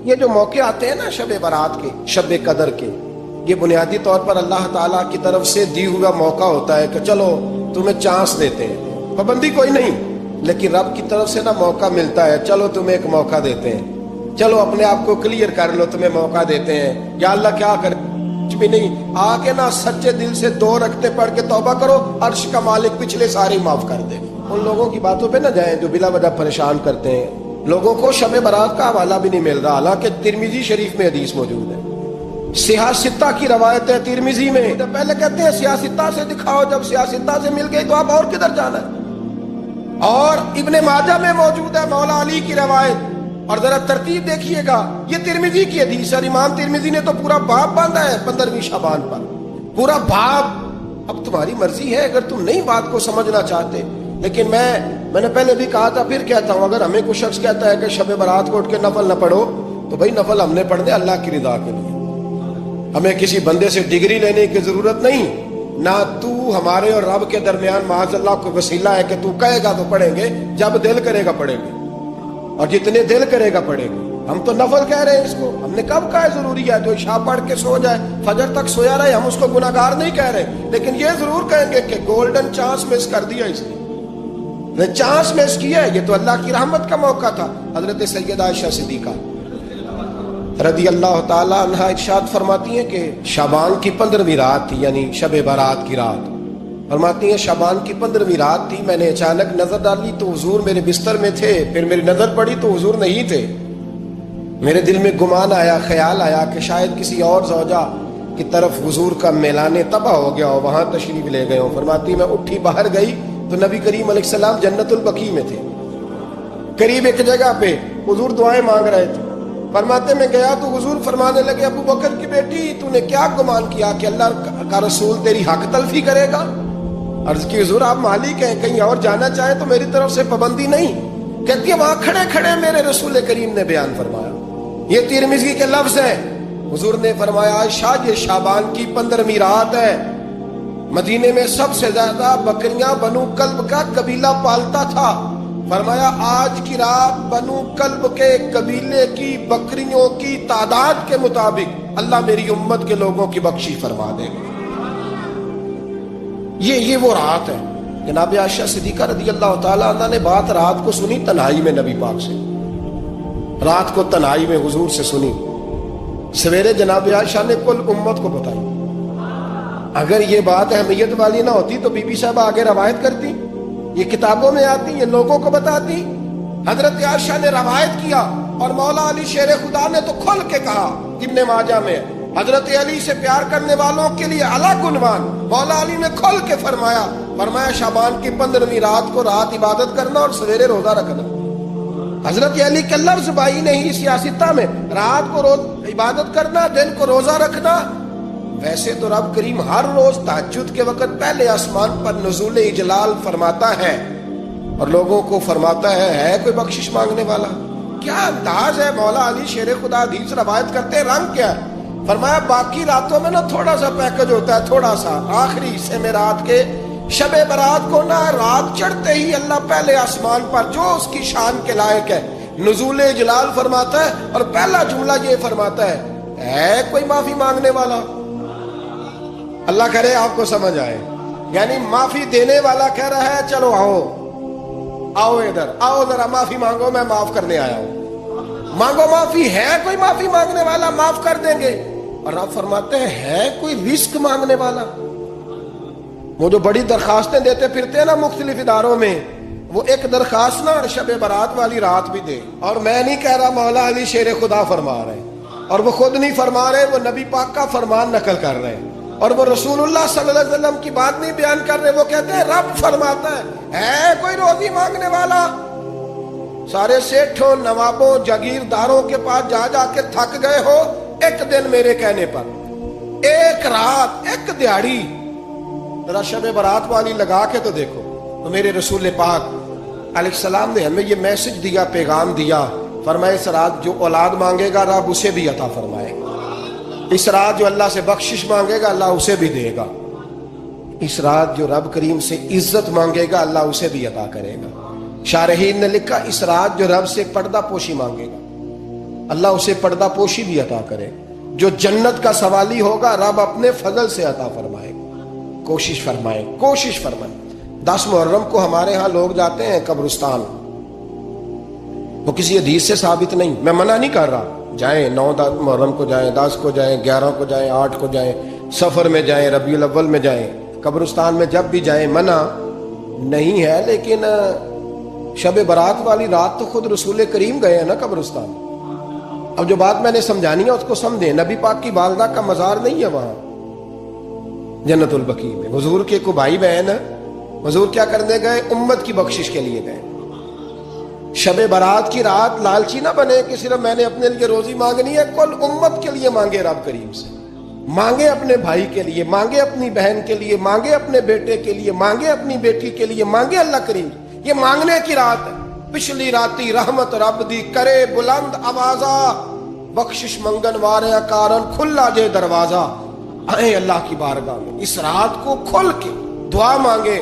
یہ جو موقع آتے ہیں نا شب برات کے، شب قدر کے، یہ بنیادی طور پر اللہ تعالیٰ کی طرف سے دی ہوا موقع ہوتا ہے کہ چلو تمہیں چانس دیتے ہیں، پابندی کوئی نہیں، لیکن رب کی طرف سے نا موقع ملتا ہے، چلو تمہیں ایک موقع دیتے ہیں، چلو اپنے آپ کو کلیئر کر لو، تمہیں موقع دیتے ہیں۔ یا اللہ کیا کرے، کچھ بھی نہیں، آ کے نا سچے دل سے 2 رکعتیں پڑھ کے توبہ کرو، عرش کا مالک پچھلے سارے معاف کر دے۔ ان لوگوں کی باتوں پہ نہ جائیں جو بلا وجہ پریشان کرتے ہیں، لوگوں کو شب برات کا حوالہ بھی نہیں مل رہا، حالانکہ ترمذی شریف میں حدیث موجود ہے، سیاستہ کی روایت ہے ترمذی میں۔ پہلے کہتے ہیں سیاستہ سے دکھاؤ، جب سیاستہ سے مل گئی تو آپ اور کدھر جانا ہے؟ اور ابن ماجہ میں موجود ہے مولا علی کی روایت، اور ذرا ترتیب دیکھیے گا، یہ ترمذی کی حدیث ہے، امام ترمذی نے تو پورا باب باندھا ہے 15ویں شعبان پر، پورا باب۔ اب تمہاری مرضی ہے اگر تم نہیں بات کو سمجھنا چاہتے، لیکن میں نے پہلے بھی کہا تھا، پھر کہتا ہوں، اگر ہمیں کوئی شخص کہتا ہے کہ شب برات کو اٹھ کے نفل نہ پڑھو، تو بھائی نفل ہم نے پڑھنے اللہ کی رضا کے لیے، ہمیں کسی بندے سے ڈگری لینے کی ضرورت نہیں، نہ تو ہمارے اور رب کے درمیان معاذ اللہ کو وسیلہ ہے کہ تو کہے گا تو پڑھیں گے، جب دل کرے گا پڑھیں گے، اور جتنے دل کرے گا پڑھیں گے۔ ہم تو نفل کہہ رہے ہیں اس کو، ہم نے کب کہا ہے ضروری ہے جو عشاء پڑھ کے سو جائے فجر تک سویا رہے، ہم اس کو گناہگار نہیں کہہ رہے، لیکن یہ ضرور کہیں گے کہ گولڈن چانس مس کر دیا اس نے چانس مس کیا ہے، یہ تو اللہ کی رحمت کا موقع تھا۔ حضرت سیدہ عائشہ صدیقہ رضی اللہ تعالی عنہ ارشاد فرماتی ہیں کہ شعبان کی 15ویں رات تھی، یعنی شب برات کی رات، فرماتی ہیں شعبان کی 15ویں رات تھی، میں نے اچانک نظر ڈالی تو حضور میرے بستر میں تھے، پھر میری نظر پڑی تو حضور نہیں تھے، میرے دل میں گمان آیا، خیال آیا کہ شاید کسی اور زوجہ کی طرف حضور کا میلان تباہ ہو گیا ہو، وہاں تشریف لے گئے ہوں۔ فرماتی میں اٹھی باہر گئی تو نبی کریم علیہ السلام جنت البقیع میں تھے، قریب ایک جگہ پہ حضور دعائیں مانگ رہے تھے۔ فرماتے میں گیا تو حضور فرمانے لگے، ابو بکر کی بیٹی تو نے کیا گمان کیا کہ اللہ کا رسول تیری حق تلفی کرے گا؟ عرض کی حضور آپ مالک ہیں، کہیں اور جانا چاہیں تو میری طرف سے پابندی نہیں۔ کہتی ہے وہاں کھڑے کھڑے میرے رسول کریم نے بیان فرمایا، یہ ترمذی کے لفظ ہیں، حضور نے فرمایا عائشہ یہ شعبان کی 15ویں رات ہے، مدینے میں سب سے زیادہ بکریاں بنو کلب کا قبیلہ پالتا تھا، فرمایا آج کی رات بنو کلب کے قبیلے کی بکریوں کی تعداد کے مطابق اللہ میری امت کے لوگوں کی بخشش فرما دے گا۔ یہ وہ رات ہے۔ جناب عائشہ صدیقہ رضی اللہ تعالی عنہ نے بات رات کو سنی تنہائی میں نبی پاک سے، رات کو تنہائی میں حضور سے سنی، سویرے جناب عائشہ نے کل امت کو بتائی۔ اگر یہ بات اہمیت والی نہ ہوتی تو بی بی صاحب آگے روایت کرتی، یہ کتابوں میں آتی، یہ لوگوں کو بتاتی۔ حضرت عائشہ نے روایت کیا اور مولا علی شیر خدا نے تو کھل کے کہا، ابن ماجہ میں حضرت علی سے پیار کرنے والوں کے لیے الگ عنوان، مولا علی نے کھل کے فرمایا شعبان کی 15ویں رات کو رات عبادت کرنا اور سویرے روزہ رکھنا۔ حضرت علی کے لفظ بائی نہیں سیاستہ میں، رات کو روز عبادت کرنا، دن کو روزہ رکھنا۔ ویسے تو رب کریم ہر روز تہجد کے وقت پہلے آسمان پر نزول اجلال فرماتا ہے اور لوگوں کو فرماتا ہے کوئی بخشش مانگنے والا؟ کیا انداز ہے مولا علی شیر خدا حدیث روایت کرتے، رنگ کیا ہے؟ فرمایا باقی راتوں میں نا تھوڑا سا پیکج ہوتا ہے، تھوڑا سا آخری حصے میں رات کے، شب برات کو نا رات چڑھتے ہی اللہ پہلے آسمان پر جو اس کی شان کے لائق ہے نزول اجلال فرماتا ہے، اور پہلا جملہ یہ فرماتا ہے کوئی معافی مانگنے والا؟ اللہ کرے آپ کو سمجھ آئے، یعنی معافی دینے والا کہہ رہا ہے چلو آؤ ادھر آؤ ذرا معافی مانگو، میں معاف کرنے آیا ہوں، مانگو معافی۔ ہے کوئی معافی مانگنے والا؟ معاف کر دیں گے۔ اور آپ فرماتے ہیں ہے کوئی رزق مانگنے والا؟ وہ جو بڑی درخواستیں دیتے پھرتے ہیں نا مختلف اداروں میں، وہ ایک درخواست نا شب برات والی رات بھی دے۔ اور میں نہیں کہہ رہا، مولا علی شیر خدا فرما رہے ہیں، اور وہ خود نہیں فرما رہے، وہ نبی پاک کا فرمان نقل کر رہے ہیں، اور وہ رسول اللہ صلی اللہ علیہ وسلم کی بات نہیں بیان کر رہے، وہ کہتے ہیں رب فرماتا ہے کوئی روزی مانگنے والا؟ سارے سیٹھوں نوابوں جاگیرداروں کے پاس جا جا کے تھک گئے ہو، ایک دن میرے کہنے پر، ایک رات، ایک دیہڑی ذرا شب برات والی لگا کے تو دیکھو۔ تو میرے رسول پاک علیہ السلام نے ہمیں یہ میسج دیا، پیغام دیا، فرمائے اس رات جو اولاد مانگے گا رب اسے بھی عطا فرمائے گا، اس رات جو اللہ سے بخشش مانگے گا اللہ اسے بھی دے گا، اس رات جو رب کریم سے عزت مانگے گا اللہ اسے بھی عطا کرے گا۔ شارحین نے لکھا اس رات جو رب سے پردہ پوشی مانگے گا، اللہ اسے پردہ پوشی بھی عطا کرے. جو جنت کا سوالی ہوگا رب اپنے فضل سے عطا فرمائے. کوشش فرمائے, کوشش فرمائے. 10 محرم کو ہمارے ہاں لوگ جاتے ہیں قبرستان, وہ کسی حدیث سے ثابت نہیں, میں منع نہیں کر رہا, جائیں 9 محرم کو جائیں, 10 کو جائیں, 11 کو جائیں, 8 کو جائیں, سفر میں جائیں, ربیع الاول میں جائیں, قبرستان میں جب بھی جائیں, منع نہیں ہے. لیکن شب برات والی رات تو خود رسول کریم گئے ہیں نا قبرستان. اب جو بات میں نے سمجھانی ہے اس کو سمجھیں. نبی پاک کی والدہ کا مزار نہیں ہے وہاں جنت البقیع میں. حضور کے کو بھائی بہن, حضور کیا کرنے گئے؟ امت کی بخشش کے لیے گئے. شب برات کی رات لالچی نہ بنے کہ صرف میں نے اپنے لیے روزی مانگنی ہے, کل امت کے لیے مانگے رب کریم سے. مانگے اپنے بھائی کے لیے, مانگے اپنی بہن کے لیے, مانگے اپنے بیٹے کے لیے, مانگے اپنی بیٹی کے لیے, مانگے اللہ کریم. یہ مانگنے کی رات ہے. پچھلی راتی رحمت رب دی کرے بلند آوازہ, بخشش منگن وارے کارن کھلا جے دروازہ. آئیں اللہ کی بارگاہ میں اس رات کو کھل کے دعا مانگے,